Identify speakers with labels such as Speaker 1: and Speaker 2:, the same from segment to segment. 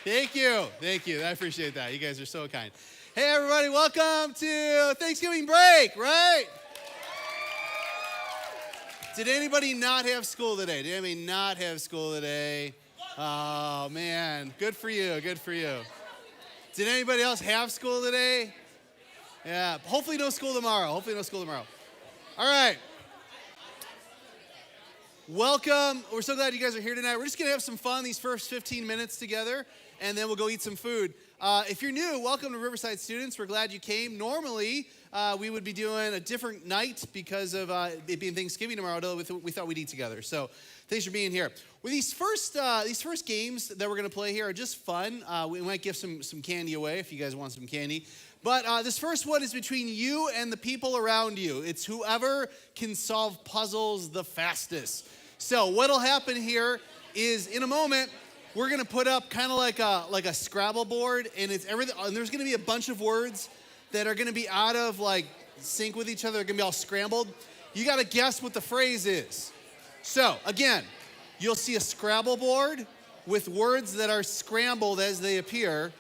Speaker 1: Thank you. Thank you. I appreciate that. You guys are so kind. Hey, everybody, welcome to Thanksgiving break, right? Did anybody not have school today? Did anybody not have school today? Oh, man. Good for you. Good for you. Did anybody else have school today? Yeah. Hopefully no school tomorrow. Hopefully no school tomorrow. All right. Welcome. We're so glad you guys are here tonight. We're just going to have some fun these first 15 minutes together, and then we'll go eat some food. If you're new, welcome to Riverside students. We're glad you came. Normally, we would be doing a different night because of it being Thanksgiving tomorrow, though we thought we'd eat together. So thanks for being here. Well, these first games that we're going to play here are just fun. We might give some candy away if you guys want some candy. But this first one is between you and the people around you. It's whoever can solve puzzles the fastest. So what'll happen here is in a moment, we're going to put up kind of like a Scrabble board, and it's everything. And there's going to be a bunch of words that are going to be out of sync with each other. They're going to be all scrambled. You got to guess what the phrase is. So again, you'll see a Scrabble board with words that are scrambled as they appear.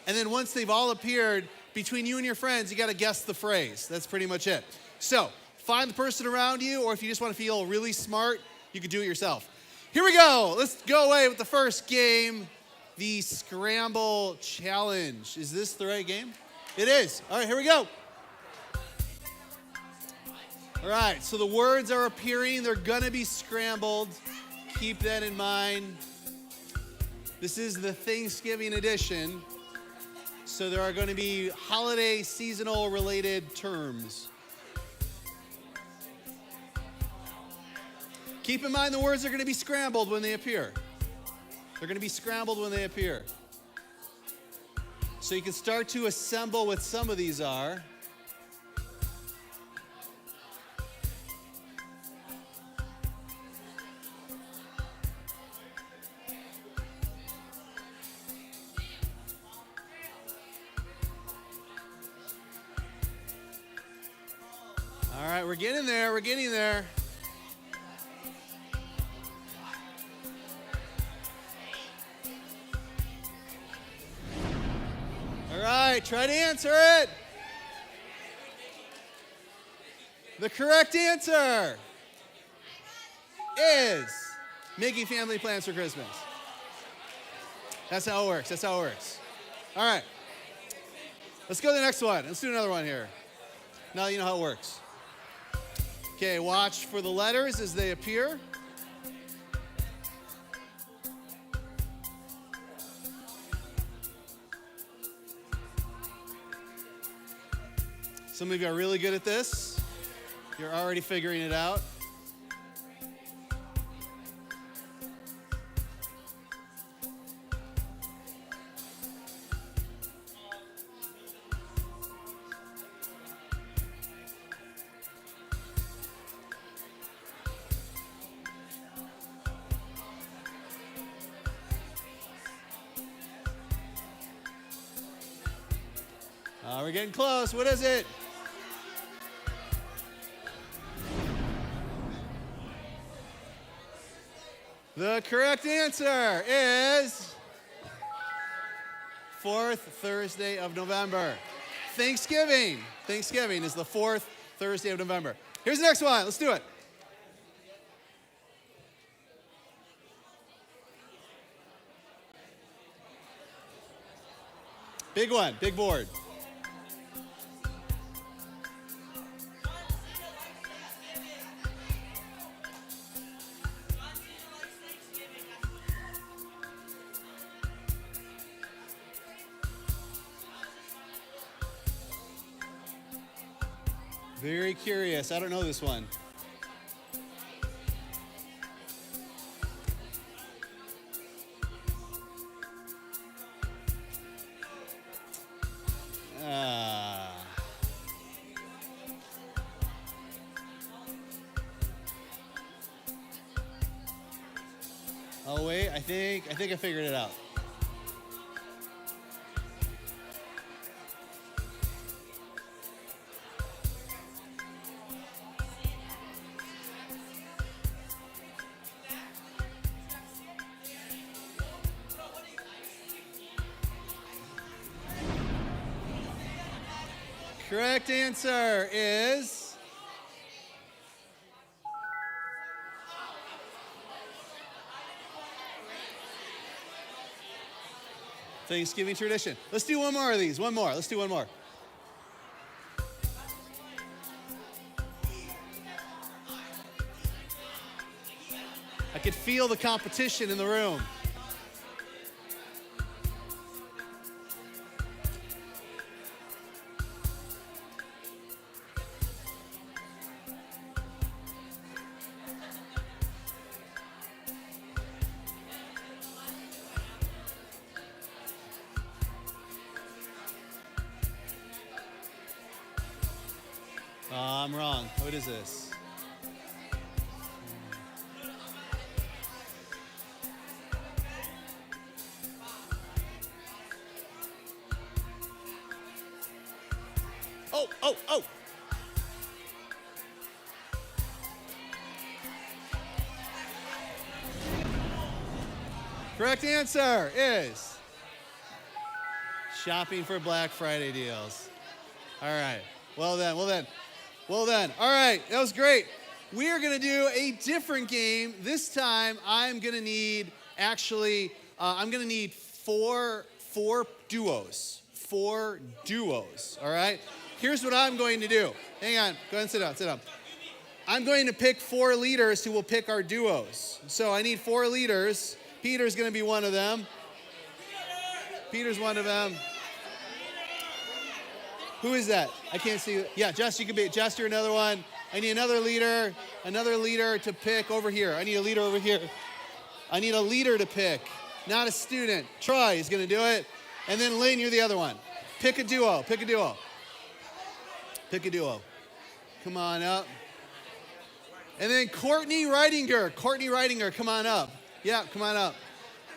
Speaker 1: And then once they've all appeared, between you and your friends, you got to guess the phrase. That's pretty much it. So find the person around you, or if you just want to feel really smart, you can do it yourself. Here we go. Let's go away with the first game, the Scramble Challenge. Is this the right game? It is. All right, here we go. All right, so the words are appearing. They're going to be scrambled. Keep that in mind. This is the Thanksgiving edition, so there are going to be holiday, seasonal related terms. Keep in mind the words are going to be scrambled when they appear. They're going to be scrambled when they appear. So you can start to assemble what some of these are. All right, we're getting there. We're getting there. All right, try to answer it. The correct answer is making family plans for Christmas. That's how it works. That's how it works. All right. Let's go to the next one. Let's do another one here. Now that you know how it works. Okay, watch for the letters as they appear. Some of you are really good at this. You're already figuring it out. We're getting close. What is it? The correct answer is fourth Thursday of November. Thanksgiving. Thanksgiving is the fourth Thursday of November. Here's the next one. Let's do it. Big one. Big board. Very curious. I don't know this one. Oh wait, I think I figured it out. Correct answer is Thanksgiving tradition. Let's do one more of these. One more. Let's do one more. I could feel the competition in the room. I'm wrong. What is this? Oh. Correct answer is shopping for Black Friday deals. All right. Well done. All right. That was great. We are going to do a different game. This time I'm going to need four duos. 4 duos. All right. Here's what I'm going to do. Hang on. Go ahead and sit down. I'm going to pick 4 leaders who will pick our duos. So I need 4 leaders. Peter's going to be one of them. Peter's one of them. Who is that? I can't see. Yeah, Jess, you can be. Jess, you're another one. I need another leader to pick over here. I need a leader over here. I need a leader to pick, not a student. Troy is going to do it. And then Lynn, you're the other one. Pick a duo. Come on up. And then Courtney Ridinger, come on up. Yeah, come on up.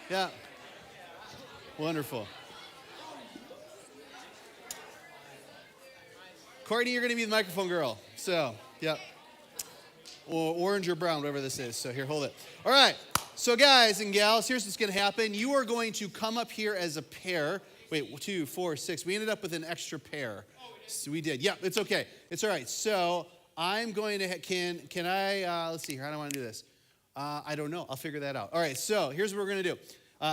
Speaker 1: Yeah. Wonderful. Courtney, you're going to be the microphone girl. So, yeah. Or orange or brown, whatever this is. So here, hold it. All right. So guys and gals, here's what's going to happen. You are going to come up here as a pair. Wait, 2, 4, 6. We ended up with an extra pair. So we did. Yeah, it's okay. It's all right. So I'm going to, can I, let's see here. How do I want to do this? I don't know. I'll figure that out. All right. So here's what we're going to do.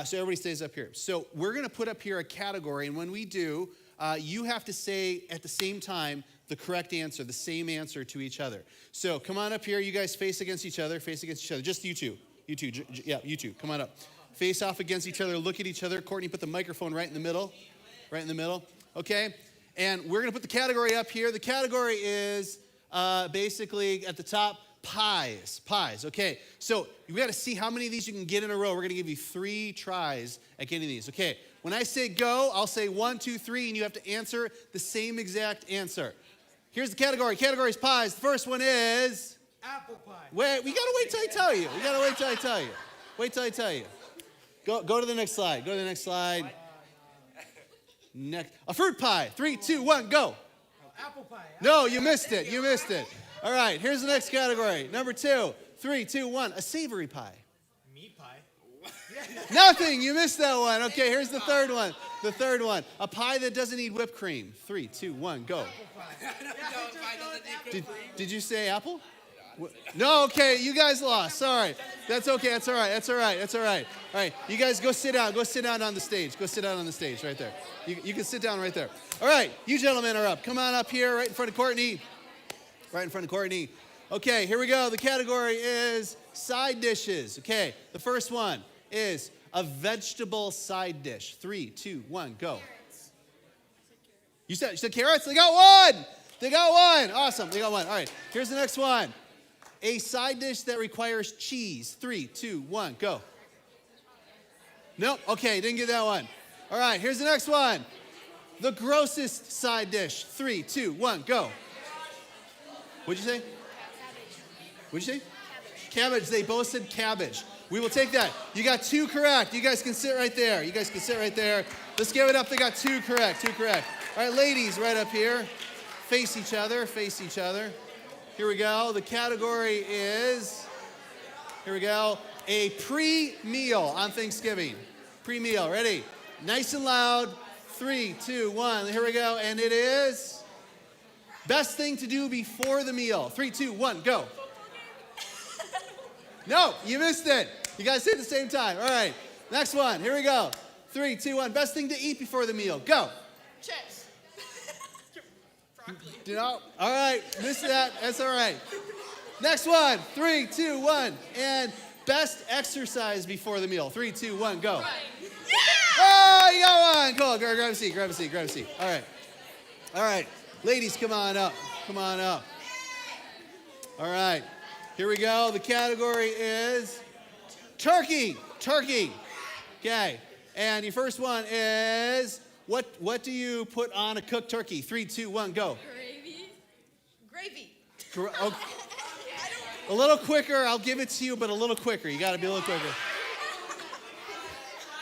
Speaker 1: So everybody stays up here. So we're going to put up here a category. And when we do, you have to say at the same time the correct answer, the same answer to each other. So come on up here. You guys face against each other. Just you two. You two. Come on up. Face off against each other. Look at each other. Courtney, put the microphone right in the middle. Okay? And we're going to put the category up here. The category is basically at the top, pies. Okay? So you got to see how many of these you can get in a row. We're going to give you 3 tries at getting these. Okay? When I say go, I'll say 1, 2, 3, and you have to answer the same exact answer. Here's the category. Category is pies. The first one is
Speaker 2: apple pie.
Speaker 1: Wait, we got to wait till I tell you. Wait till I tell you. Go to the next slide. Next. A fruit pie. 3, 2, 1, go.
Speaker 2: Apple pie.
Speaker 1: No, you missed it. All right, here's the next category. Number 2. 3, 2, 1. A savory pie.
Speaker 2: Meat pie.
Speaker 1: Nothing. You missed that one. Okay, here's the third one. A pie that doesn't need whipped cream. 3, 2, 1, go. Did you say apple? No, okay, you guys lost. Sorry. That's okay. That's all right. All right, you guys go sit down. Go sit down on the stage right there. You can sit down right there. All right, you gentlemen are up. Come on up here right in front of Courtney. Okay, here we go. The category is side dishes. Okay, the first one is a vegetable side dish. 3, 2, 1, go. You said carrots? They got one. Awesome. They got one. All right, here's the next one. A side dish that requires cheese. 3, 2, 1, go. Nope. Okay, didn't get that one. All right, here's the next one. The grossest side dish. 3, 2, 1, go. What'd you say? Cabbage. They both said cabbage. We will take that. You got 2 correct. You guys can sit right there. Let's give it up. They got 2 correct. All right, ladies, right up here. Face each other. Here we go. The category is, a pre-meal on Thanksgiving. Pre-meal. Ready? Nice and loud. 3, 2, 1. Here we go. And it is Best thing to do before the meal. 3, 2, 1, go. No, you missed it. You guys say it at the same time. All right, next one. Here we go. 3, 2, 1. Best thing to eat before the meal. Go.
Speaker 3: Chips. Broccoli.
Speaker 1: No. All right, missed that. That's all right. Next one. 3, 2, 1. And best exercise before the meal. 3, 2, 1, go.
Speaker 3: Yeah!
Speaker 1: Oh, you got one. Cool. Grab a seat. Grab a seat. Grab a seat. All right. All right. Ladies, come on up. Come on up. All right. Here we go. The category is turkey. Turkey. Okay. And your first one is what do you put on a cooked turkey? 3, 2, 1, go.
Speaker 3: Gravy.
Speaker 1: Oh, a little quicker. I'll give it to you, but a little quicker. You got to be a little quicker.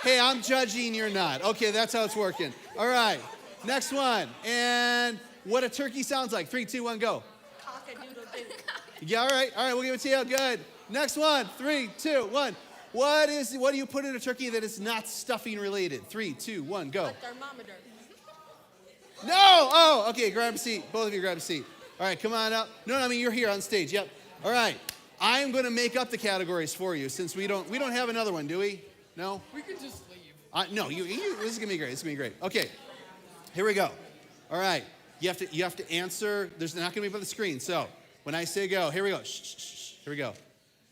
Speaker 1: Hey, I'm judging. You're not. Okay, that's how it's working. All right. Next one. And what a turkey sounds like. 3, 2, 1, go.
Speaker 3: Cock-a-doodle-doo.
Speaker 1: Yeah, all right. All right, we'll give it to you. Good. Next one. 3, 2, 1. What do you put in a turkey that is not stuffing related? 3, 2, 1, go.
Speaker 3: A thermometer.
Speaker 1: No! Oh, okay, grab a seat. Both of you grab a seat. All right, come on up. No, I mean, you're here on stage. Yep. All right. I'm going to make up the categories for you since we don't have another one, do we? No?
Speaker 3: We could just leave.
Speaker 1: No, this is going to be great. This is going to be great. Okay. Here we go. All right. You have to answer. There's not going to be on the screen. So, when I say go, here we go. Shh, shh, shh. Here we go.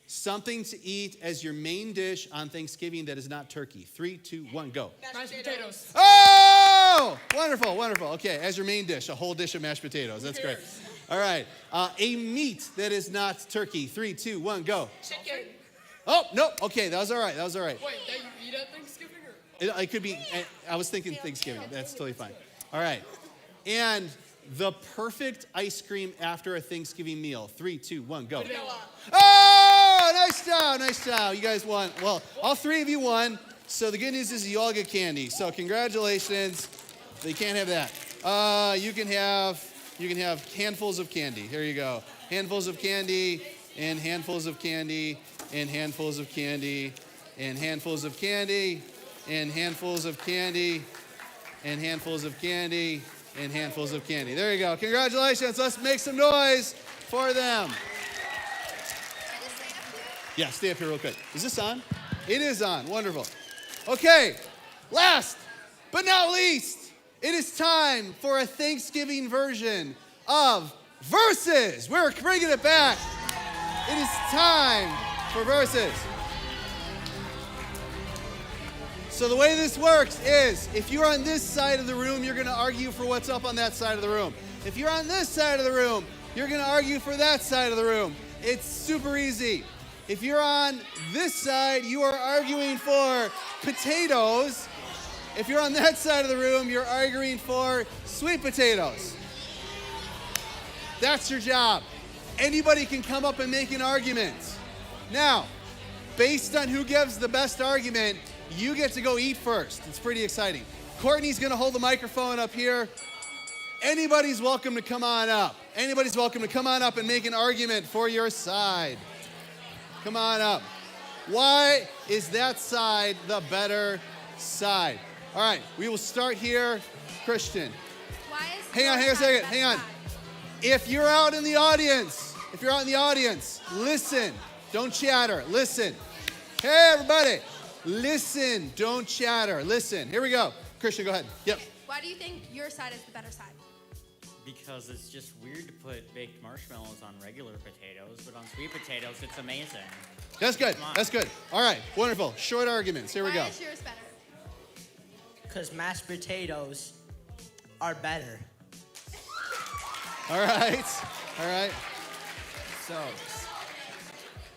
Speaker 1: Something to eat as your main dish on Thanksgiving that is not turkey. 3, 2, 1, go.
Speaker 3: Mashed potatoes.
Speaker 1: Oh! Wonderful, wonderful. Okay, as your main dish, a whole dish of mashed potatoes. That's great. All right. A meat that is not turkey. 3, 2, 1, go.
Speaker 3: Chicken.
Speaker 1: Oh, no. Okay, that was all right. That was all right.
Speaker 3: Wait, that you eat at Thanksgiving? Or?
Speaker 1: It could be, I was thinking Thanksgiving. That's totally fine. All right. And the perfect ice cream after a Thanksgiving meal. 3, 2, 1, go.
Speaker 3: Vanilla.
Speaker 1: Oh, nice job, nice job. You guys won. Well, all three of you won. So the good news is you all get candy. So congratulations. But you can't have that. You can have handfuls of candy. Here you go. Handfuls of candy, and handfuls of candy, and handfuls of candy, and handfuls of candy, and handfuls of candy, and handfuls of candy, and handfuls of candy. There you go. Congratulations. Let's make some noise for them. Yeah, stay up here real quick. Is this on? It is on. Wonderful. Okay, last but not least, it is time for a Thanksgiving version of Verses. We're bringing it back. It is time for Verses. So the way this works is if you're on this side of the room, you're going to argue for what's up on that side of the room. If you're on this side of the room, you're going to argue for that side of the room. It's super easy. If you're on this side, you are arguing for potatoes. If you're on that side of the room, you're arguing for sweet potatoes. That's your job. Anybody can come up and make an argument. Now, based on who gives the best argument, you get to go eat first. It's pretty exciting. Courtney's going to hold the microphone up here. Anybody's welcome to come on up. Anybody's welcome to come on up and make an argument for your side. Come on up. Why is that side the better side? All right, we will start here. Christian. Hang on a second. Hang on. If you're out in the audience, listen. Don't chatter. Listen. Hey, everybody. Listen. Don't chatter. Listen. Here we go. Christian, go ahead. Yep.
Speaker 4: Why do you think your side is the better side?
Speaker 5: Because it's just weird to put baked marshmallows on regular potatoes, but on sweet potatoes, it's amazing.
Speaker 1: That's good. That's good. All right. Wonderful. Short arguments. Here we go.
Speaker 4: Why is yours better?
Speaker 6: Because mashed potatoes are better.
Speaker 1: All right. All right.
Speaker 2: So,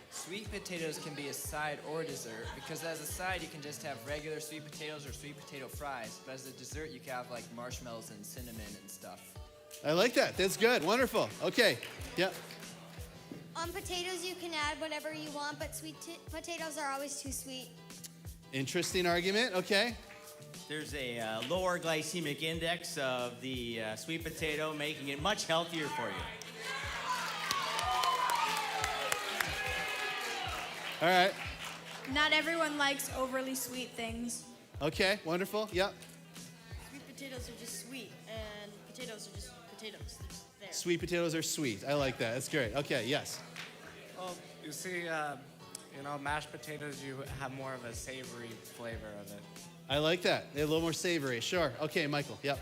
Speaker 2: sweet potatoes can be a side or dessert because as a side you can just have regular sweet potatoes or sweet potato fries, but as a dessert you can have like marshmallows and cinnamon and stuff.
Speaker 1: I like that. That's good. Wonderful. Okay. Yep.
Speaker 7: On potatoes, you can add whatever you want, but sweet potatoes are always too sweet.
Speaker 1: Interesting argument. Okay.
Speaker 5: There's a lower glycemic index of the sweet potato, making it much healthier for you.
Speaker 1: All right.
Speaker 8: Not everyone likes overly sweet things.
Speaker 1: Okay. Wonderful. Yep.
Speaker 9: Sweet potatoes are just sweet, and potatoes are just
Speaker 3: potatoes. There.
Speaker 1: Sweet potatoes are sweet. I like that. That's great. Okay, yes.
Speaker 9: Well, you see, mashed potatoes, you have more of a savory flavor of it.
Speaker 1: I like that. They're a little more savory. Sure. Okay, Michael. Yep.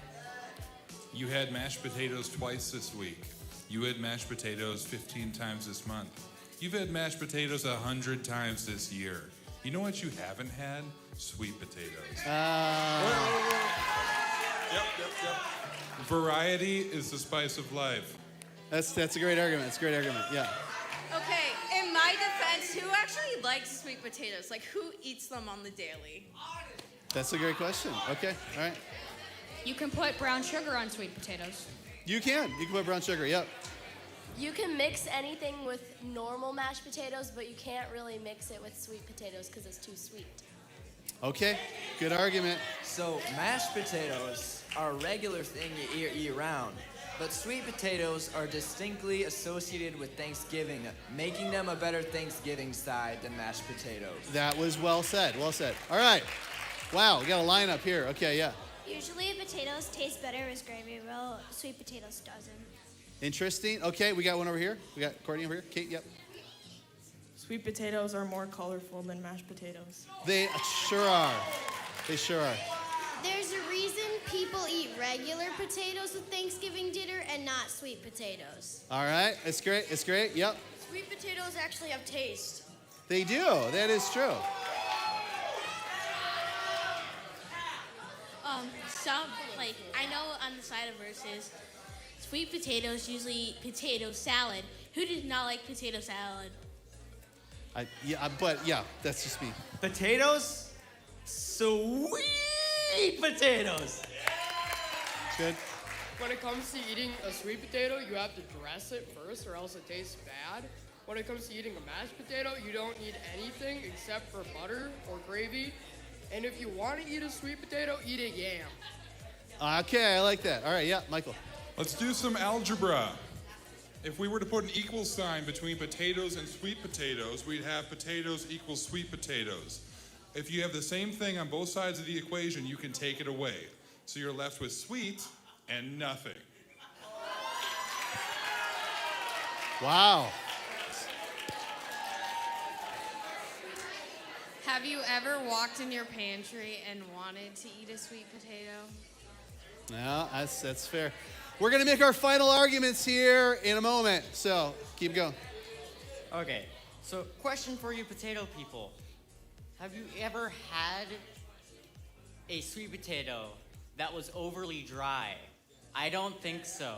Speaker 10: You had mashed potatoes twice this week. You had mashed potatoes 15 times this month. You've had mashed potatoes 100 times this year. You know what you haven't had? Sweet potatoes. Yep. Variety is the spice of life.
Speaker 1: That's a great argument. That's a great argument. Yeah.
Speaker 11: Okay, in my defense, who actually likes sweet potatoes? Like, who eats them on the daily?
Speaker 1: That's a great question. Okay. All right.
Speaker 4: You can put brown sugar on sweet potatoes.
Speaker 1: You can put brown sugar. Yep.
Speaker 12: You can mix anything with normal mashed potatoes, but you can't really mix it with sweet potatoes because it's too sweet.
Speaker 1: Okay. Good argument.
Speaker 2: So mashed potatoes are a regular thing you eat year-round, but sweet potatoes are distinctly associated with Thanksgiving, making them a better Thanksgiving side than mashed potatoes.
Speaker 1: That was well said. Well said. All right. Wow, we got a lineup here. Okay, yeah.
Speaker 7: Usually potatoes taste better with gravy, well, sweet potatoes doesn't.
Speaker 1: Interesting. Okay, we got one over here. We got Courtney over here. Kate, yep.
Speaker 3: Sweet potatoes are more colorful than mashed potatoes.
Speaker 1: They sure are. They sure are.
Speaker 7: There's a reason people eat regular potatoes with Thanksgiving dinner and not sweet potatoes.
Speaker 1: All right. It's great. It's great. Yep.
Speaker 11: Sweet potatoes actually have taste.
Speaker 1: They do. That is true.
Speaker 11: I know on the side of verses, sweet potatoes usually eat potato salad. Who does not like potato salad?
Speaker 1: But that's just me.
Speaker 5: Potatoes? Sweet potatoes.
Speaker 1: Good.
Speaker 3: When it comes to eating a sweet potato, you have to dress it first or else it tastes bad. When it comes to eating a mashed potato, you don't need anything except for butter or gravy. And if you want to eat a sweet potato, eat a yam.
Speaker 1: Okay, I like that. All right, yeah, Michael.
Speaker 10: Let's do some algebra. If we were to put an equal sign between potatoes and sweet potatoes, we'd have potatoes equals sweet potatoes. If you have the same thing on both sides of the equation, you can take it away. So you're left with sweet and nothing.
Speaker 1: Wow.
Speaker 11: Have you ever walked in your pantry and wanted to eat a sweet potato?
Speaker 1: No, that's fair. We're going to make our final arguments here in a moment. So keep going.
Speaker 5: Okay, so question for you potato people. Have you ever had a sweet potato that was overly dry? I don't think so.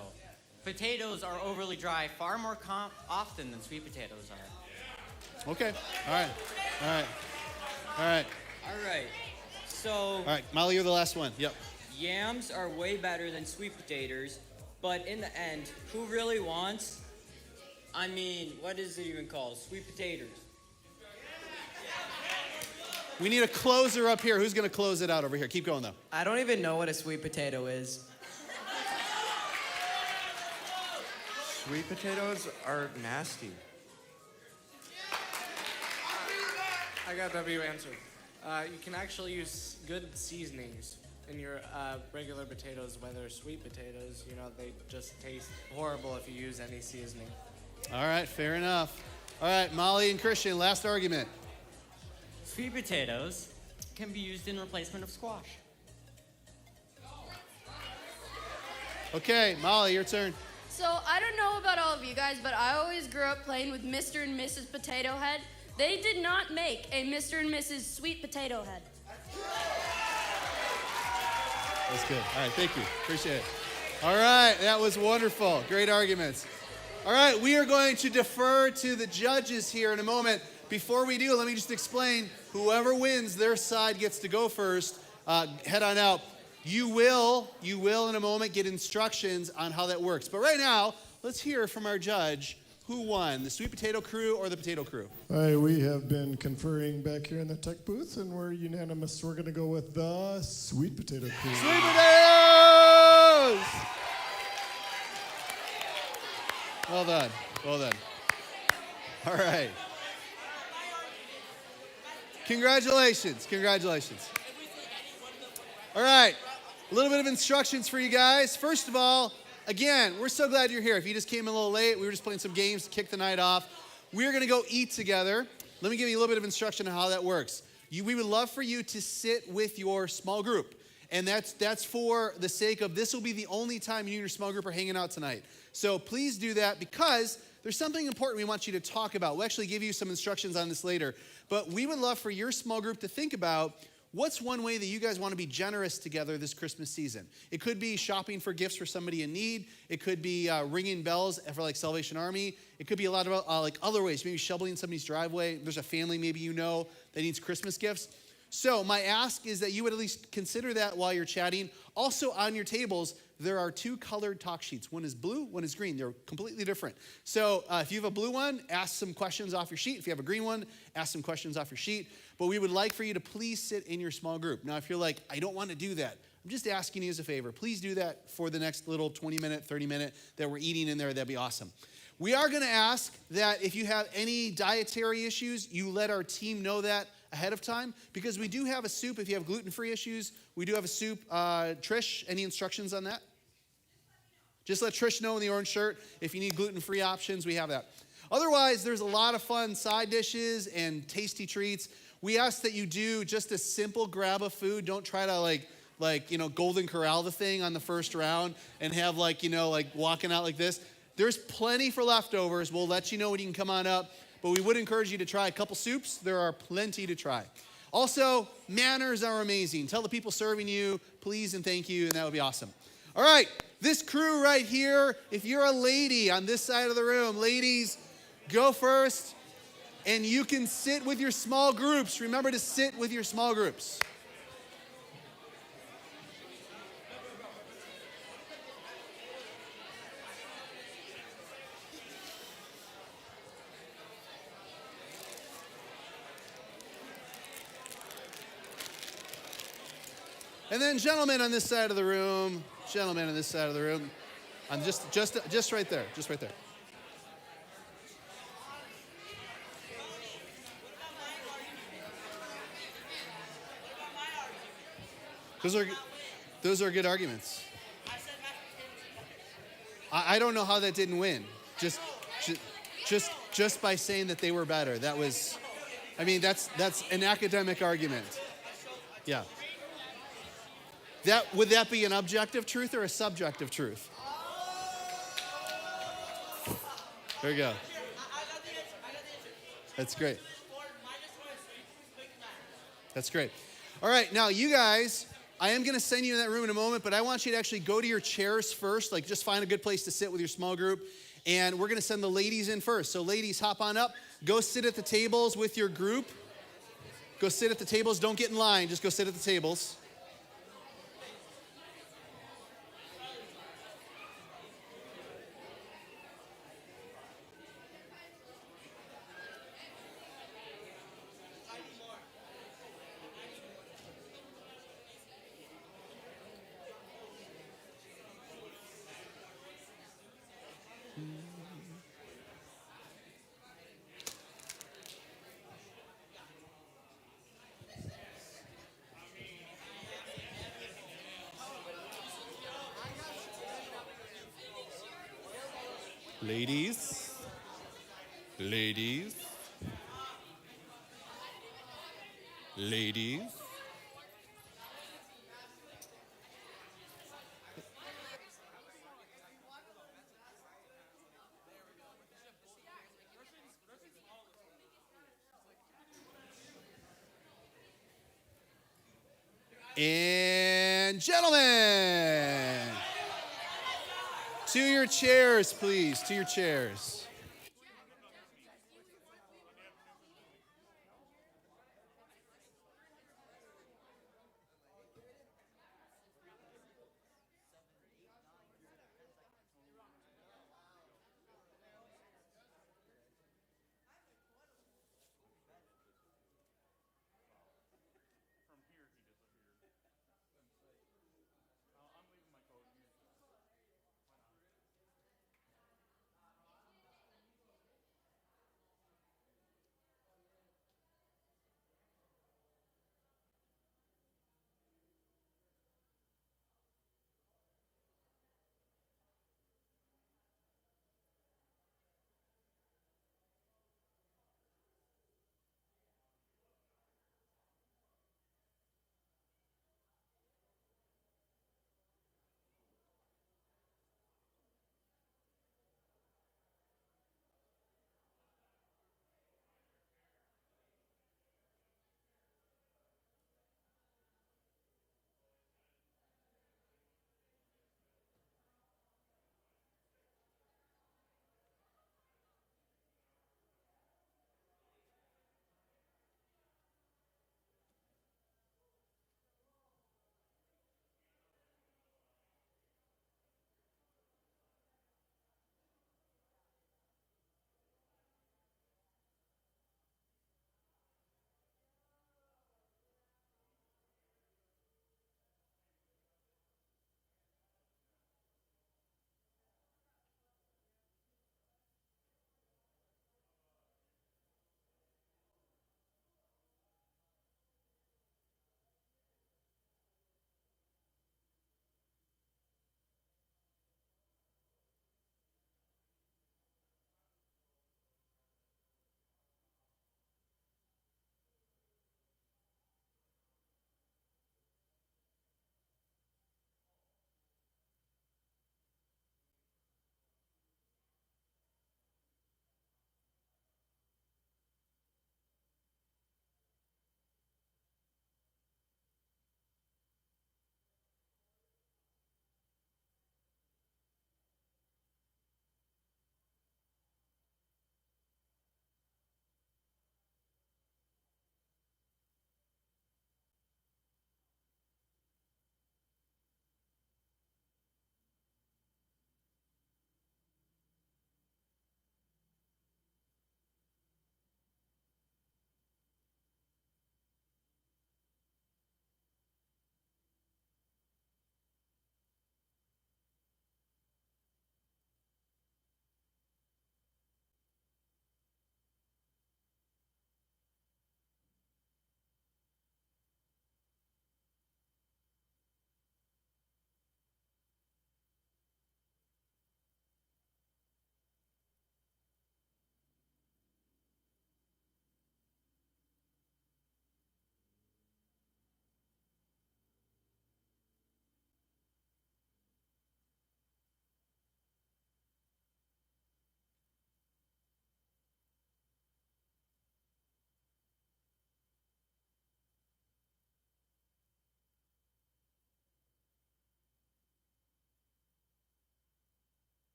Speaker 5: Potatoes are overly dry far more often than sweet potatoes are.
Speaker 1: Okay. All right. All right. All right.
Speaker 13: All right. So.
Speaker 1: All right, Molly, you're the last one. Yep.
Speaker 13: Yams are way better than sweet potatoes, but in the end, who really wants? What is it even called? Sweet potatoes.
Speaker 1: We need a closer up here. Who's going to close it out over here? Keep going, though.
Speaker 6: I don't even know what a sweet potato is.
Speaker 9: Sweet potatoes are nasty. I got W answer. You can actually use good seasonings in your regular potatoes, whether sweet potatoes. They just taste horrible if you use any seasoning.
Speaker 1: All right, fair enough. All right, Molly and Christian, last argument.
Speaker 5: Sweet potatoes can be used in replacement of squash.
Speaker 1: Okay, Molly, your turn.
Speaker 8: So I don't know about all of you guys, but I always grew up playing with Mr. and Mrs. Potato Head. They did not make a Mr. and Mrs. Sweet Potato Head.
Speaker 1: That's good. All right, thank you. Appreciate it. All right, that was wonderful. Great arguments. All right, we are going to defer to the judges here in a moment. Before we do, let me just explain. Whoever wins, their side gets to go first. Head on out. You will in a moment get instructions on how that works. But right now, let's hear from our judge. Who won, the sweet potato crew or the potato crew?
Speaker 14: All right, we have been conferring back here in the tech booth, and we're unanimous. We're going to go with the sweet potato crew.
Speaker 1: Sweet potatoes! Well done. Well done. All right. Congratulations. Congratulations. All right. A little bit of instructions for you guys. First of all, again, we're so glad you're here. If you just came a little late, we were just playing some games to kick the night off. We're going to go eat together. Let me give you a little bit of instruction on how that works. We would love for you to sit with your small group. And that's for the sake of this will be the only time you and your small group are hanging out tonight. So please do that because there's something important we want you to talk about. We'll actually give you some instructions on this later. But we would love for your small group to think about what's one way that you guys want to be generous together this Christmas season. It could be shopping for gifts for somebody in need. It could be ringing bells for like Salvation Army. It could be a lot of like other ways, maybe shoveling somebody's driveway. There's a family maybe you know that needs Christmas gifts. So my ask is that you would at least consider that while you're chatting. Also on your tables, there are 2 colored talk sheets. One is blue, one is green. They're completely different. So if you have a blue one, ask some questions off your sheet. If you have a green one, ask some questions off your sheet. But we would like for you to please sit in your small group. Now, if you're like, I don't want to do that, I'm just asking you as a favor. Please do that for the next little 20-minute, 30-minute that we're eating in there. That'd be awesome. We are going to ask that if you have any dietary issues, you let our team know that ahead of time, because we do have a soup. If you have gluten-free issues, we do have a soup. Trish, any instructions on that? Just let Trish know in the orange shirt. If you need gluten-free options, we have that. Otherwise, there's a lot of fun side dishes and tasty treats. We ask that you do just a simple grab of food. Don't try to Golden Corral the thing on the first round and have walking out like this. There's plenty for leftovers. We'll let you know when you can come on up. But we would encourage you to try a couple soups. There are plenty to try. Also, manners are amazing. Tell the people serving you, please and thank you, and that would be awesome. All right, this crew right here, if you're a lady on this side of the room, ladies, go first, and you can sit with your small groups. Remember to sit with your small groups. And then gentlemen on this side of the room, I'm just right there, just right there. Those are good arguments. I don't know how that didn't win. Just by saying that they were better. That's an academic argument. Yeah. Would that be an objective truth or a subjective truth? There you go. That's great. That's great. All right, now you guys, I am going to send you in that room in a moment, but I want you to actually go to your chairs first, just find a good place to sit with your small group, and we're going to send the ladies in first. So ladies, hop on up. Go sit at the tables with your group. Go sit at the tables. Don't get in line. Just go sit at the tables. Ladies. And gentlemen. To your chairs, please. To your chairs.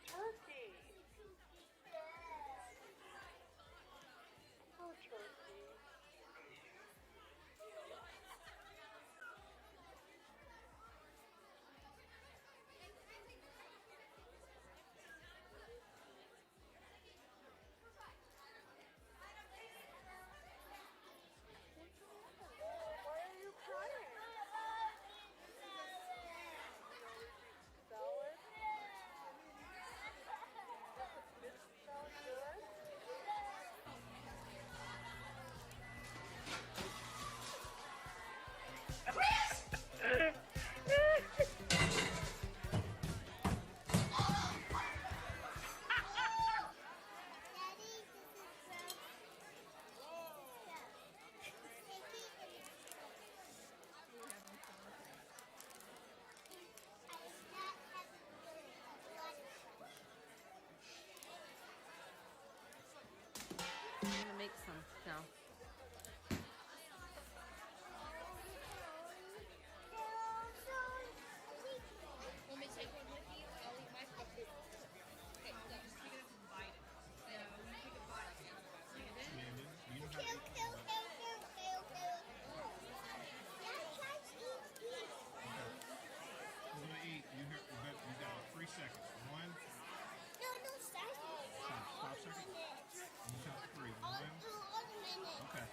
Speaker 15: Turkey. Oh, turkey. Why are you crying? Salad? Salad good?
Speaker 16: I'm gonna make some now.
Speaker 4: Want me to take one with you? I'll eat my food. Okay, no, just pick it up and bite it. When you take a bite, bring it in.
Speaker 17: We're gonna eat. You got 3 seconds. 1. Stop 5 seconds. You count to 3. 1. Okay.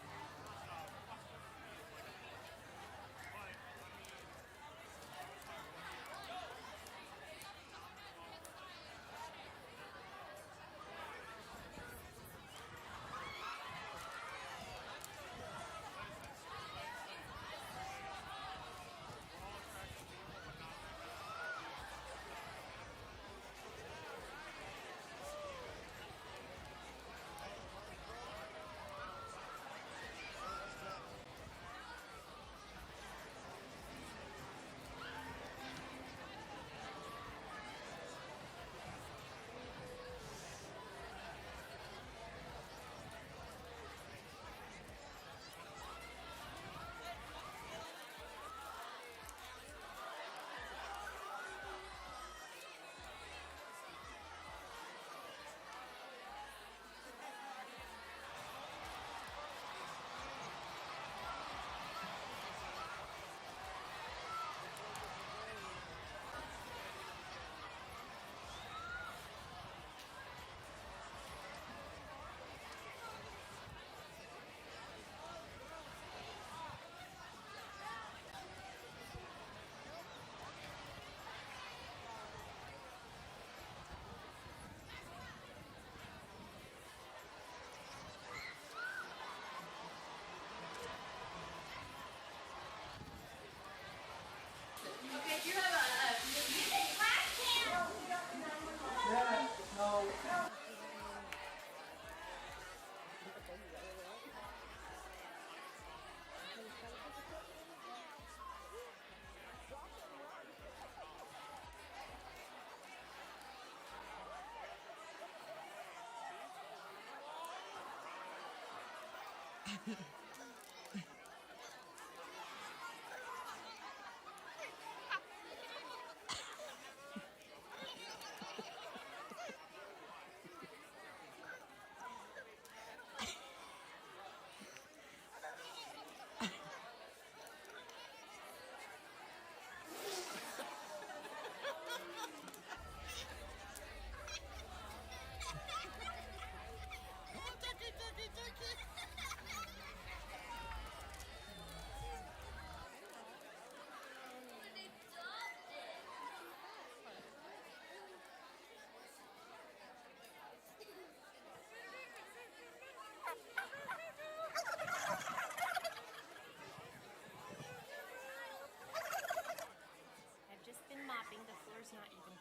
Speaker 18: I've just been mopping. The floor's not even.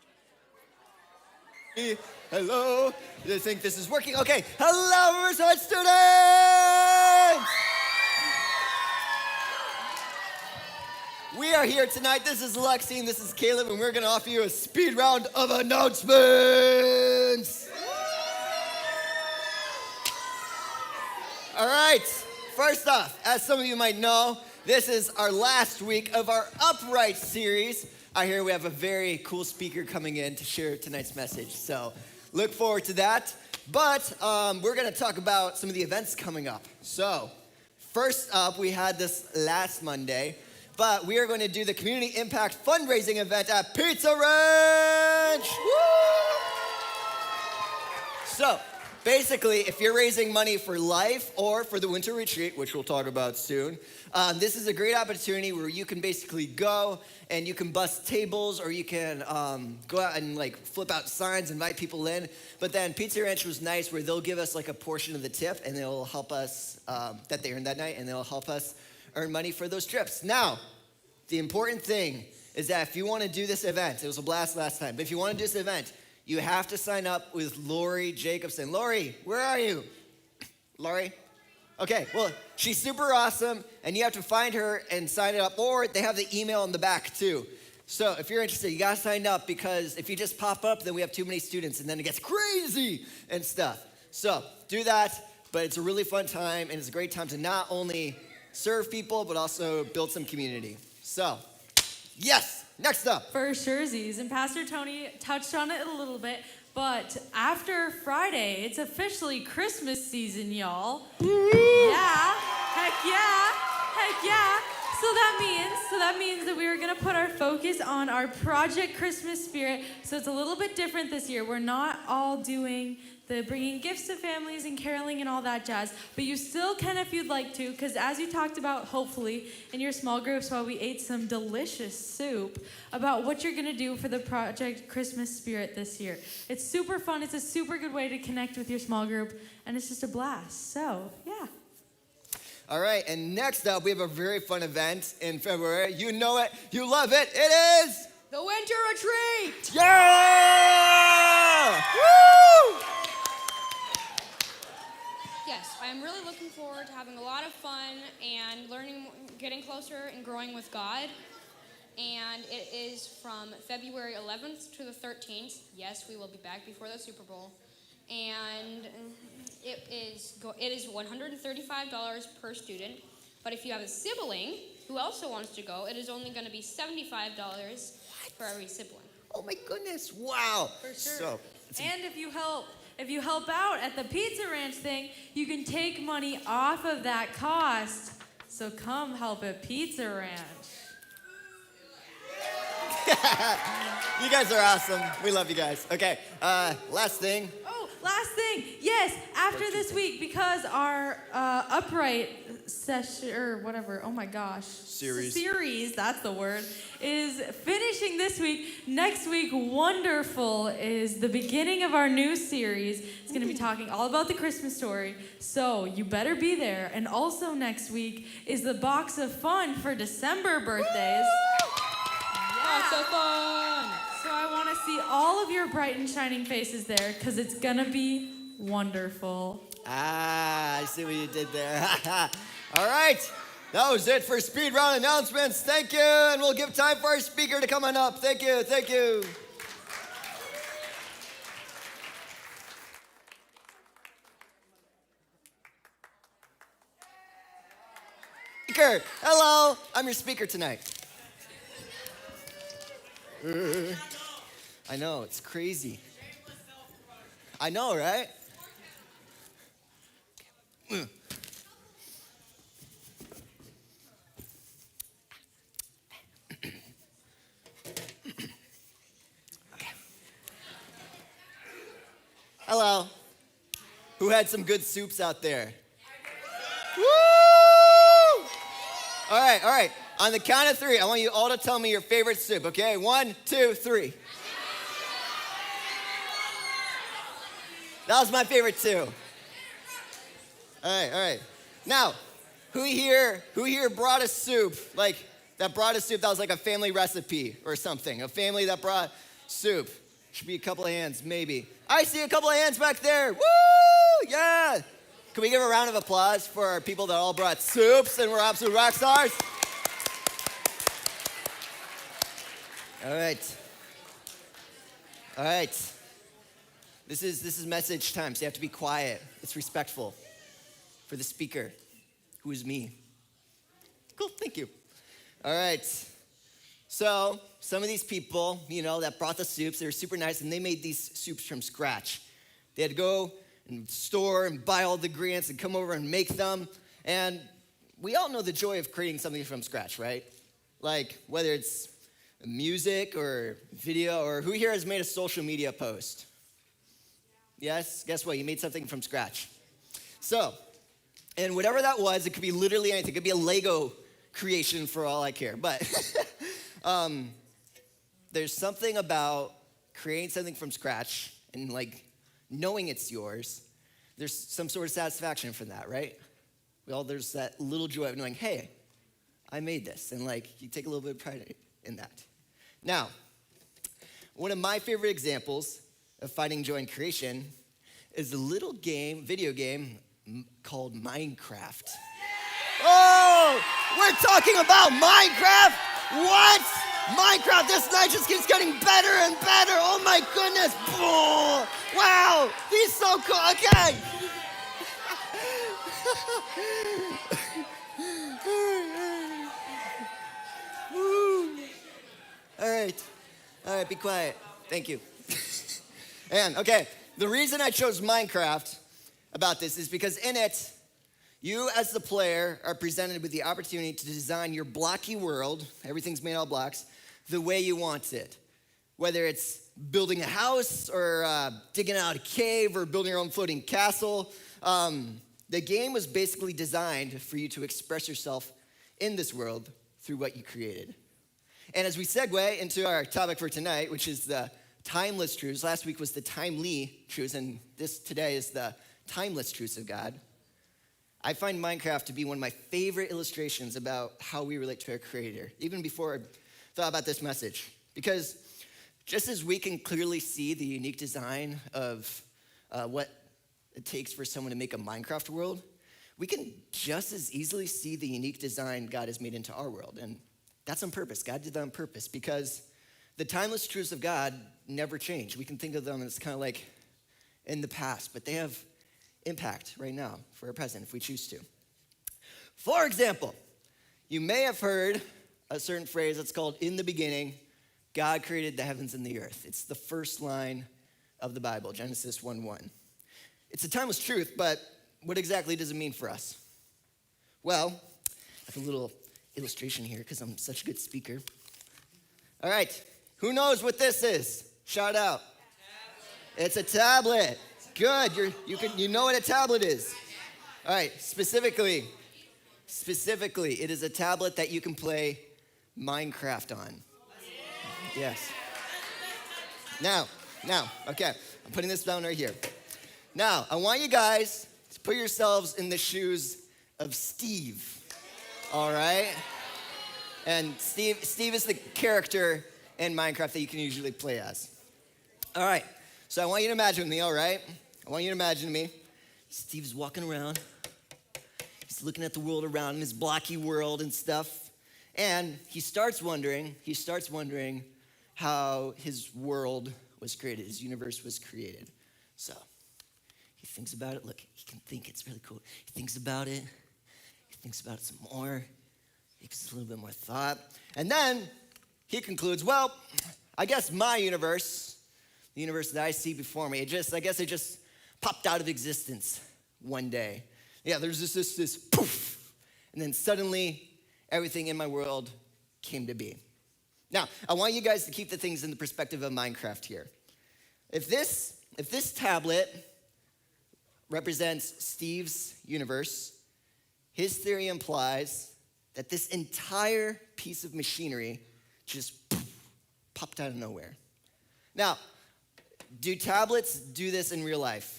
Speaker 6: Hello. Do you think this is working? Okay. Hello, Riverside students! We are here tonight. This is Lexi and this is Caleb, and we're going to offer you a speed round of announcements. All right. First off, as some of you might know, this is our last week of our Upright series. I hear we have a very cool speaker coming in to share tonight's message. So look forward to that. But we're going to talk about some of the events coming up. So first up, we had this last Monday, but we are going to do the Community Impact Fundraising event at Pizza Ranch. Woo! So basically, if you're raising money for life or for the winter retreat, which we'll talk about soon, this is a great opportunity where you can basically go and you can bust tables, or you can go out and like flip out signs, invite people in. But then Pizza Ranch was nice, where they'll give us like a portion of the tip, and they'll help us that they earned that night, and they'll help us earn money for those trips. Now, the important thing is that if you want to do this event, it was a blast last time, but if you want to do this event, you have to sign up with Lori Jacobson. Lori, where are you? Lori? Okay, well, she's super awesome, and you have to find her and sign it up, or they have the email in the back too. So if you're interested, you gotta sign up, because if you just pop up, then we have too many students, and then it gets crazy and stuff. So do that, but it's a really fun time, and it's a great time to not only serve people, but also build some community. So, yes, next up.
Speaker 19: For surezies, and Pastor Tony touched on it a little bit, but after Friday, it's officially Christmas season, y'all. Yeah, heck yeah, heck yeah. So that means that we are gonna put our focus on our Project Christmas Spirit. So it's a little bit different this year. We're not all doing the bringing gifts to families and caroling and all that jazz, but you still can if you'd like to, because as you talked about, hopefully, in your small groups while we ate some delicious soup, about what you're gonna do for the Project Christmas Spirit this year. It's super fun, it's a super good way to connect with your small group, and it's just a blast, so, yeah.
Speaker 6: All right, and next up, we have a very fun event in February. You know it, you love it, it is...
Speaker 8: The Winter Retreat!
Speaker 6: Yeah! Woo!
Speaker 20: Yes, I'm really looking forward to having a lot of fun and learning, getting closer and growing with God. And it is from February 11th to the 13th. Yes, we will be back before the Super Bowl. And it is $135 per student. But if you have a sibling who also wants to go, it is only going to be $75 for every sibling.
Speaker 6: Oh my goodness, wow.
Speaker 19: For sure.
Speaker 6: So,
Speaker 19: and if you help out at the Pizza Ranch thing, you can take money off of that cost. So come help at Pizza Ranch.
Speaker 6: You guys are awesome. We love you guys. Okay, last thing.
Speaker 19: Oh, last thing. Yes, after this week, because our Upright session, or whatever, oh my gosh. Series, that's the word, is finishing this week. Next week, Wonderful, is the beginning of our new series. It's going to be talking all about the Christmas story, so you better be there. And also next week is the Box of Fun for December birthdays.
Speaker 20: Lots of fun!
Speaker 19: So I want to see all of your bright and shining faces there, because it's going to be wonderful.
Speaker 6: Ah, I see what you did there. All right, that was it for speed round announcements. Thank you, and we'll give time for our speaker to come on up. Thank you, thank you. Speaker, hello, I'm your speaker tonight. I know, it's crazy. I know, right? Hello. Who had some good soups out there? Woo! All right. On the count of three, I want you all to tell me your favorite soup, okay? 1, 2, 3. That was my favorite too. All right. Now, who here brought a soup, that was like a family recipe or something? A family that brought soup. Should be a couple of hands, maybe. I see a couple of hands back there. Woo! Yeah! Can we give a round of applause for our people that all brought soups and were absolute rock stars? All right. This is message time, so you have to be quiet. It's respectful for the speaker, who is me. Cool, thank you. All right. So some of these people, that brought the soups, they were super nice, and they made these soups from scratch. They had to go and store and buy all the ingredients and come over and make them. And we all know the joy of creating something from scratch, right? Like whether it's music or video, or who here has made a social media post? Yes? Guess what? You made something from scratch. So, and whatever that was, it could be literally anything. It could be a Lego creation for all I care. But there's something about creating something from scratch and like knowing it's yours. There's some sort of satisfaction from that, right? Well, there's that little joy of knowing, hey, I made this. And like, you take a little bit of pride in that. Now, one of my favorite examples of finding joy in creation is a little video game called Minecraft. Oh, we're talking about Minecraft? What? Minecraft, this night just keeps getting better and better. Oh my goodness. Oh, wow, he's so cool. Okay. All right, be quiet. Thank you. And okay, the reason I chose Minecraft about this is because in it, you as the player are presented with the opportunity to design your blocky world, everything's made out of blocks, the way you want it. Whether it's building a house or digging out a cave or building your own floating castle, the game was basically designed for you to express yourself in this world through what you created. And as we segue into our topic for tonight, which is the timeless truths. Last week was the timely truths, and today is the timeless truths of God. I find Minecraft to be one of my favorite illustrations about how we relate to our Creator, even before I thought about this message. Because just as we can clearly see the unique design of what it takes for someone to make a Minecraft world, we can just as easily see the unique design God has made into our world. And that's on purpose. God did that on purpose because the timeless truths of God never change. We can think of them as kind of like in the past, but they have impact right now for our present if we choose to. For example, you may have heard a certain phrase that's called, in the beginning, God created the heavens and the earth. It's the first line of the Bible, Genesis 1:1. It's a timeless truth, but what exactly does it mean for us? Well, I have a little illustration here because I'm such a good speaker. All right, who knows what this is? Shout out. It's a tablet. Good, you know what a tablet is. All right, specifically, it is a tablet that you can play Minecraft on. Yes. Now, okay, I'm putting this down right here. Now, I want you guys to put yourselves in the shoes of Steve. All right? And Steve is the character in Minecraft that you can usually play as. All right, so I want you to imagine me, all right? I want you to imagine me. Steve's walking around. He's looking at the world around him, his blocky world and stuff. And he starts wondering how his world was created, his universe was created. So he thinks about it. Look, he can think. It's really cool. He thinks about it. He thinks about it some more. He gives a little bit more thought. And then he concludes, well, I guess my universe, the universe that I see before me, I guess it just popped out of existence one day. Yeah, there's this poof. And then suddenly, everything in my world came to be. Now, I want you guys to keep the things in the perspective of Minecraft here. If this tablet represents Steve's universe, his theory implies that this entire piece of machinery just popped out of nowhere. Now, do tablets do this in real life?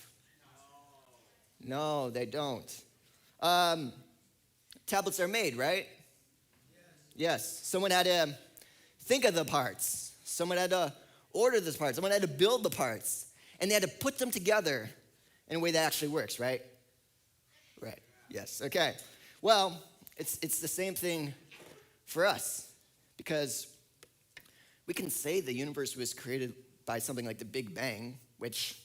Speaker 6: No, they don't. Tablets are made, right? Yes. Someone had to think of the parts. Someone had to order the parts. Someone had to build the parts. And they had to put them together in a way that actually works, right? Right. Yes. Okay. Well, it's the same thing for us because we can say the universe was created by something like the Big Bang, which,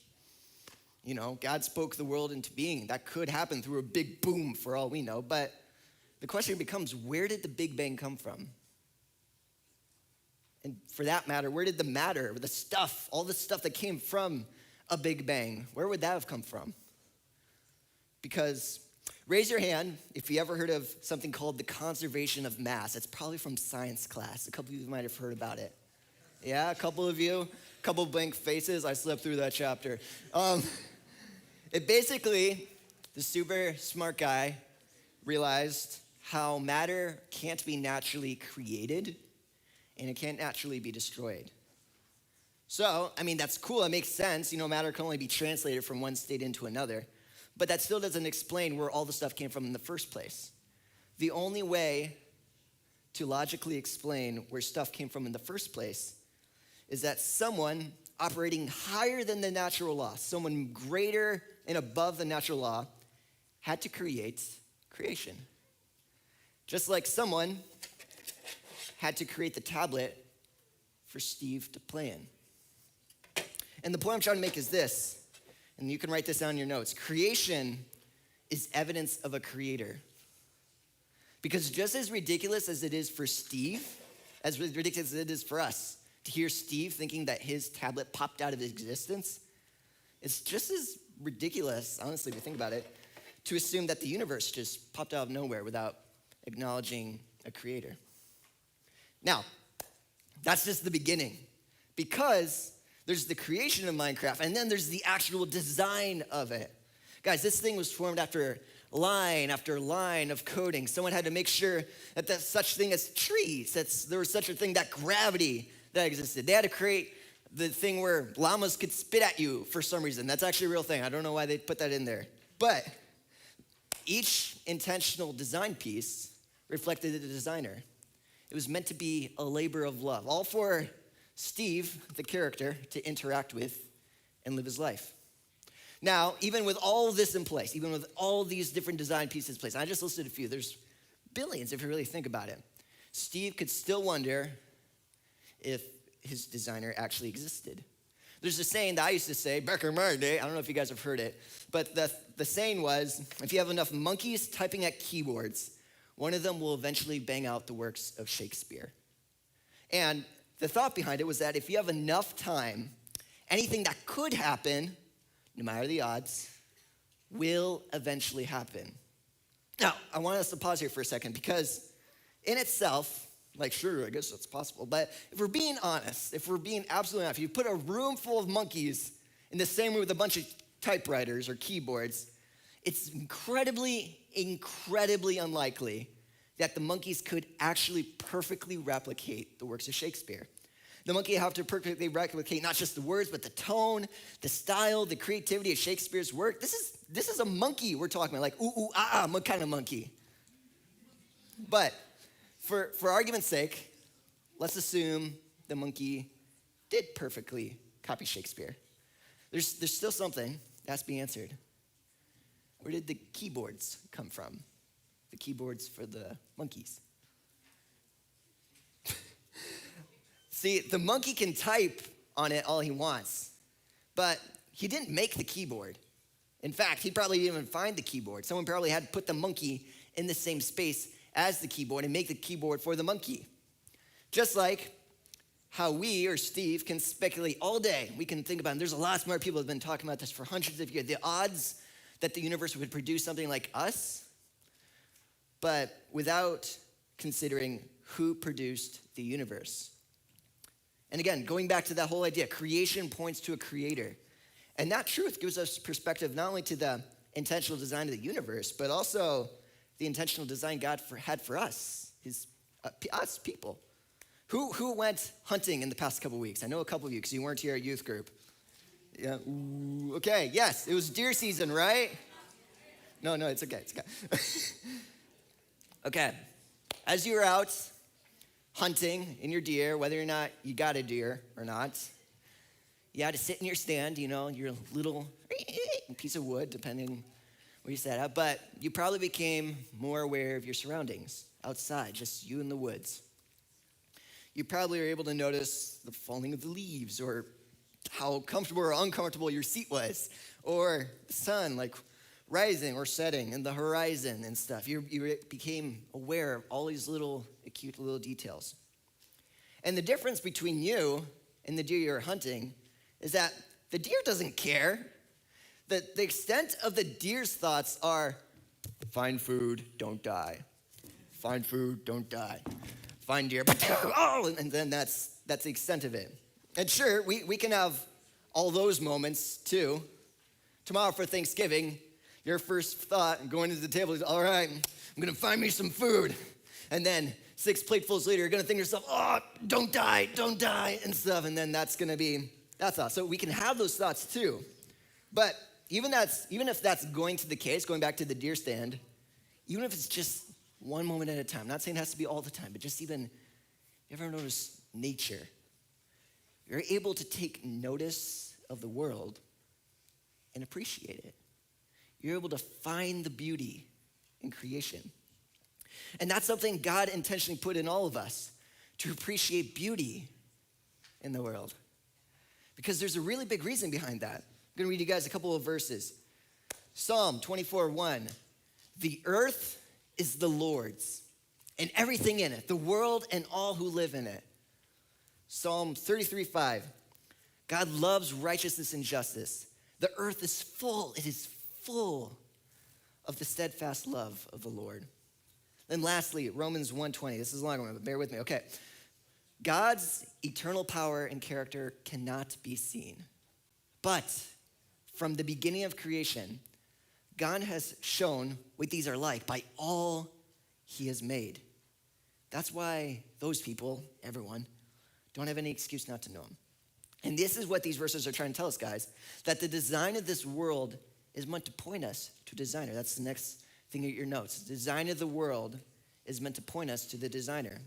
Speaker 6: God spoke the world into being. That could happen through a big boom for all we know. But the question becomes, where did the Big Bang come from? And for that matter, where did the matter, the stuff, all the stuff that came from a Big Bang, where would that have come from? Because raise your hand if you ever heard of something called the conservation of mass. It's probably from science class. A couple of you might have heard about it. Yeah, a couple of you, a couple of blank faces. I slept through that chapter. It basically, the super smart guy realized how matter can't be naturally created and it can't naturally be destroyed. So, I mean, that's cool. It makes sense. Matter can only be translated from one state into another. But that still doesn't explain where all the stuff came from in the first place. The only way to logically explain where stuff came from in the first place is that someone operating higher than the natural law, someone greater and above the natural law, had to create creation. Just like someone had to create the tablet for Steve to play in. And the point I'm trying to make is this, and you can write this down in your notes. Creation is evidence of a creator. Because just as ridiculous as it is for Steve, as ridiculous as it is for us to hear Steve thinking that his tablet popped out of existence, it's just as ridiculous, honestly, if you think about it, to assume that the universe just popped out of nowhere without acknowledging a creator. Now, that's just the beginning, because there's the creation of Minecraft, and then there's the actual design of it. Guys, this thing was formed after line of coding. Someone had to make sure that there's such thing as trees, there was such a thing that gravity that existed. They had to create the thing where llamas could spit at you for some reason. That's actually a real thing. I don't know why they put that in there. But each intentional design piece reflected the designer. It was meant to be a labor of love, all for Steve, the character, to interact with and live his life. Now, even with all this in place, even with all these different design pieces in place, I just listed a few, there's billions if you really think about it. Steve could still wonder if his designer actually existed. There's a saying that I used to say back in my day, I don't know if you guys have heard it, but the saying was, if you have enough monkeys typing at keyboards, one of them will eventually bang out the works of Shakespeare. And the thought behind it was that if you have enough time, anything that could happen, no matter the odds, will eventually happen. Now, I want us to pause here for a second, because in itself, sure, I guess that's possible, but if we're being honest, if we're being absolutely honest, if you put a room full of monkeys in the same room with a bunch of typewriters or keyboards, it's incredibly unlikely that the monkeys could actually perfectly replicate the works of Shakespeare. The monkey would have to perfectly replicate not just the words, but the tone, the style, the creativity of Shakespeare's work. This is a monkey we're talking about, like ooh, kind of monkey. But for argument's sake, let's assume the monkey did perfectly copy Shakespeare. There's still something that has to be answered. Where did the keyboards come from? The keyboards for the monkeys. See, the monkey can type on it all he wants, but he didn't make the keyboard. In fact, he probably didn't even find the keyboard. Someone probably had to put the monkey in the same space as the keyboard and make the keyboard for the monkey. Just like how we, or Steve, can speculate all day. We can think about it. There's a lot of smart people who have been talking about this for hundreds of years. The odds that the universe would produce something like us, but without considering who produced the universe. And again, going back to that whole idea, creation points to a creator. And that truth gives us perspective not only to the intentional design of the universe, but also the intentional design God had for us, us people. Who went hunting in the past couple weeks? I know a couple of you, because you weren't here at youth group. Yeah. Ooh, okay, yes, it was deer season, right? No, it's okay. Okay, as you were out hunting in your deer, whether or not you got a deer or not, you had to sit in your stand, your little piece of wood, depending where you sat at, but you probably became more aware of your surroundings outside, just you in the woods. You probably were able to notice the falling of the leaves, or how comfortable or uncomfortable your seat was, or the sun rising or setting and the horizon and stuff. You became aware of all these acute little details. And the difference between you and the deer you're hunting is that the deer doesn't care. The extent of the deer's thoughts are, find food, don't die. Find food, don't die. Find deer, oh, and then that's the extent of it. And sure, we can have all those moments too. Tomorrow for Thanksgiving, your first thought going to the table is, all right, I'm gonna find me some food. And then 6 platefuls later, you're gonna think to yourself, oh, don't die, and stuff. And then that's gonna be that thought. So we can have those thoughts too. But even if that's going to the case, going back to the deer stand, even if it's just one moment at a time, not saying it has to be all the time, but just even, you ever notice nature? You're able to take notice of the world and appreciate it. You're able to find the beauty in creation. And that's something God intentionally put in all of us, to appreciate beauty in the world. Because there's a really big reason behind that. I'm gonna read you guys a couple of verses. Psalm 24:1. The earth is the Lord's, and everything in it, the world and all who live in it. Psalm 33:5. God loves righteousness and justice. The earth is full, it is full of the steadfast love of the Lord. Then lastly, Romans 1:20. This is a long one, but bear with me. Okay. God's eternal power and character cannot be seen. But from the beginning of creation, God has shown what these are like by all he has made. That's why those people, everyone, don't have any excuse not to know him. And this is what these verses are trying to tell us, guys, that the design of this world is meant to point us to a designer. That's the next thing at your notes. The design of the world is meant to point us to the designer.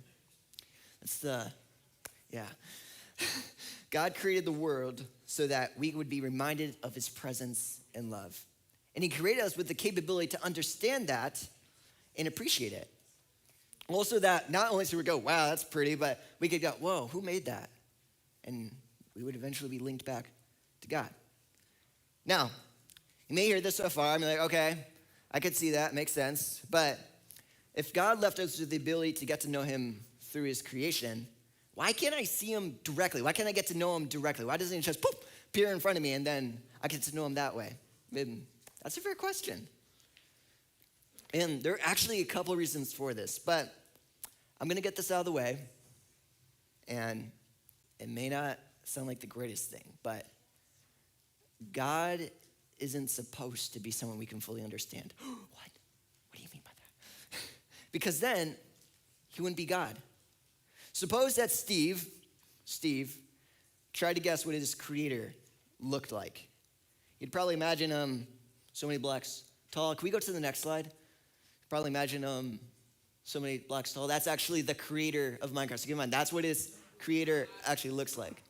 Speaker 6: God created the world so that we would be reminded of his presence and love. And he created us with the capability to understand that and appreciate it. Also that not only so we go, wow, that's pretty, but we could go, whoa, who made that? And we would eventually be linked back to God. Now, you may hear this so far, I'm like, okay, I could see that, makes sense. But if God left us with the ability to get to know him through his creation, why can't I see him directly? Why can't I get to know him directly? Why doesn't he just poof, appear in front of me and then I get to know him that way? And that's a fair question. And there are actually a couple of reasons for this, but I'm gonna get this out of the way, and it may not sound like the greatest thing, but God isn't supposed to be someone we can fully understand. What? What do you mean by that? Because then he wouldn't be God. Suppose that Steve tried to guess what his creator looked like. You'd probably imagine him so many blocks tall. Can we go to the next slide? Probably imagine him so many blocks tall. That's actually the creator of Minecraft. So keep in mind, that's what his creator actually looks like.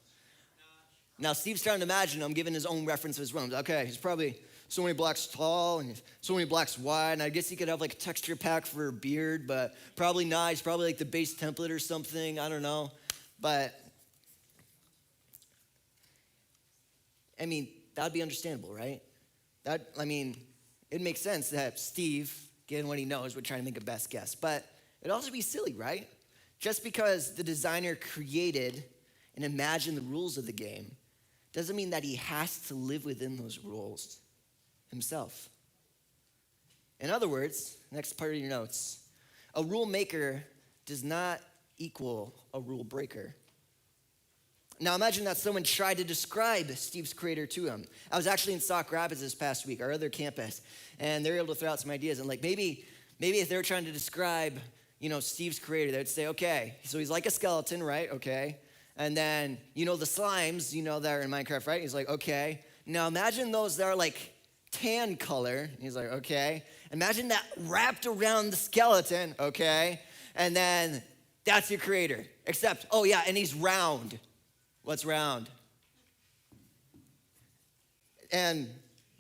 Speaker 6: Now, Steve's trying to imagine him, giving his own reference of his realms. Okay, he's probably so many blocks tall and so many blocks wide. And I guess he could have like a texture pack for a beard, but probably not. He's probably like the base template or something. I don't know. But, I mean, that'd be understandable, right? It makes sense that Steve, given what he knows, would try to make a best guess. But it'd also be silly, right? Just because the designer created and imagined the rules of the game doesn't mean that he has to live within those rules himself. In other words, next part of your notes, a rule maker does not equal a rule breaker. Now imagine that someone tried to describe Steve's creator to him. I was actually in Sauk Rapids this past week, our other campus, and they were able to throw out some ideas. And like maybe if they were trying to describe, Steve's creator, they'd say, okay, so he's like a skeleton, right? Okay. And then, the slimes, that are in Minecraft, right? He's like, okay. Now imagine those that are like tan color. He's like, okay. Imagine that wrapped around the skeleton, okay? And then that's your creator. Except, oh yeah, and he's round. What's round? And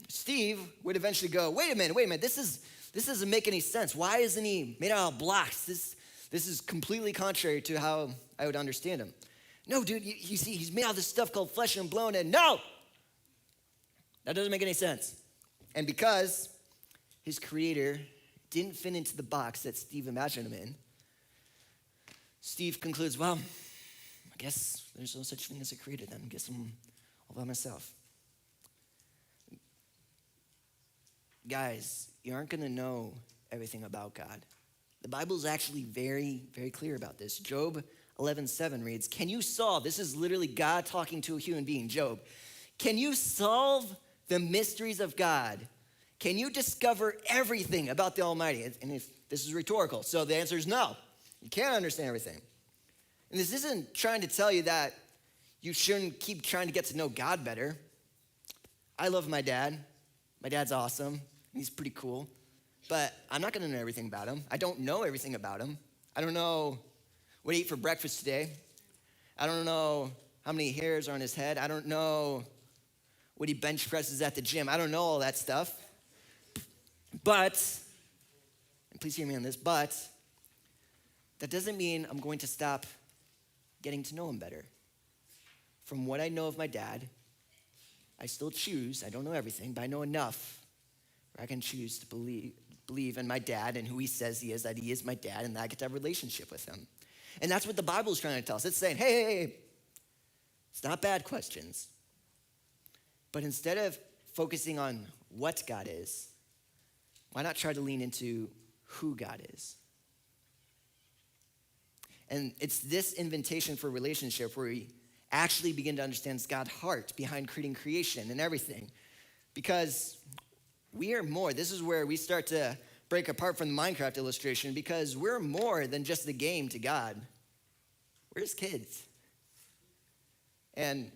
Speaker 6: Steve would eventually go, wait a minute, this doesn't make any sense. Why isn't he made out of blocks? This is completely contrary to how I would understand him. No, dude, you see, he's made out of this stuff called flesh and bone, and no! That doesn't make any sense. And because his creator didn't fit into the box that Steve imagined him in, Steve concludes, well, guess there's no such thing as a creator then. I guess I'm all by myself. Guys, you aren't going to know everything about God. The Bible is actually very, very clear about this. Job 11:7 reads, can you solve, this is literally God talking to a human being, Job, can you solve the mysteries of God? Can you discover everything about the Almighty? And if this is rhetorical, so the answer is no. You can't understand everything. And this isn't trying to tell you that you shouldn't keep trying to get to know God better. I love my dad. My dad's awesome. He's pretty cool. But I'm not going to know everything about him. I don't know everything about him. I don't know what he ate for breakfast today. I don't know how many hairs are on his head. I don't know what he bench presses at the gym. I don't know all that stuff. But, and please hear me on this, but that doesn't mean I'm going to stop getting to know him better. From what I know of my dad, I still choose, I don't know everything, but I know enough where I can choose to believe in my dad and who he says he is, that he is my dad, and that I get to have a relationship with him. And that's what the Bible is trying to tell us. It's saying, hey, it's not bad questions. But instead of focusing on what God is, why not try to lean into who God is? And it's this invitation for relationship where we actually begin to understand God's heart behind creating creation and everything. Because we are more. This is where we start to break apart from the Minecraft illustration, because we're more than just the game to God. We're his kids. And